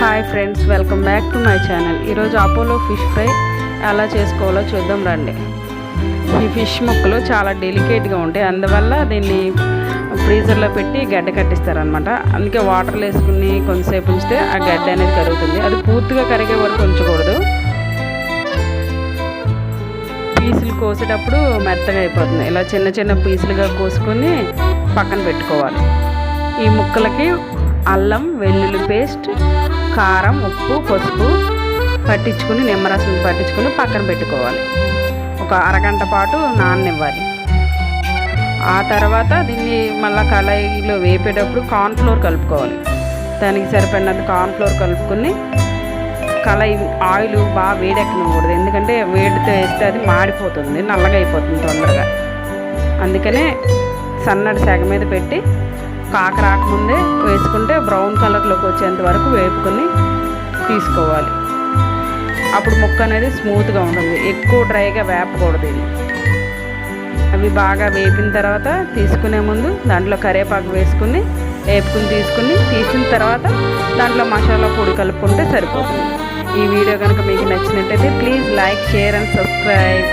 Hi friends, welcome back to my channel. ఈరోజు Apollo fish fry ఎలా చేసుకోవాలో చూద్దాం రండి. ఈ ఫిష్ ముక్కలు చాలా డెలికేట్గా ఉంటాయి, అందువల్ల దీన్ని ఫ్రీజర్లో పెట్టి గడ్డ కట్టిస్తారనమాట. అందుకే వాటర్లో వేసుకుని కొంతసేపు ఉంచితే ఆ గడ్డ అనేది కరుగుతుంది. అది పూర్తిగా కరిగే వరకు ఉంచకూడదు. పీసులు కోసేటప్పుడు మెత్తగా అయిపోతుంది. ఇలా చిన్న చిన్న పీసులుగా కోసుకొని పక్కన పెట్టుకోవాలి. ఈ ముక్కలకి అల్లం వెల్లుల్లి పేస్ట్, కారం, ఉప్పు, పసుపు పట్టించుకుని నిమ్మరసం పట్టించుకుని పక్కన పెట్టుకోవాలి. ఒక అరగంట పాటు నాననివ్వాలి. ఆ తర్వాత దీన్ని మళ్ళీ కళాయిలో వేపేటప్పుడు కార్న్ఫ్లోర్ కలుపుకోవాలి. దానికి సరిపడినంత కార్న్ఫ్లోర్ కలుపుకొని కళాయి ఆయిల్ బాగా వేడెక్కనివ్వకూడదు, ఎందుకంటే వేడితో వేస్తే అది మాడిపోతుంది, నల్లగా అయిపోతుంది తొందరగా. అందుకనే సన్నటి సెగ మీద పెట్టి కాకరాకముందే వేసుకుంటే బ్రౌన్ కలర్లోకి వచ్చేంత వరకు వేపుకొని తీసుకోవాలి. అప్పుడు ముక్క అనేది స్మూత్గా ఉంటుంది. ఎక్కువ డ్రైగా వేపకూడదు. ఇది అవి బాగా వేపిన తర్వాత తీసుకునే ముందు దాంట్లో కరివేపాకు వేసుకుని వేపుకుని తీసిన తర్వాత దాంట్లో మసాలా పొడి కలుపుకుంటే సరిపోతుంది. ఈ వీడియో కనుక మీకు నచ్చినట్టయితే please like, share and subscribe.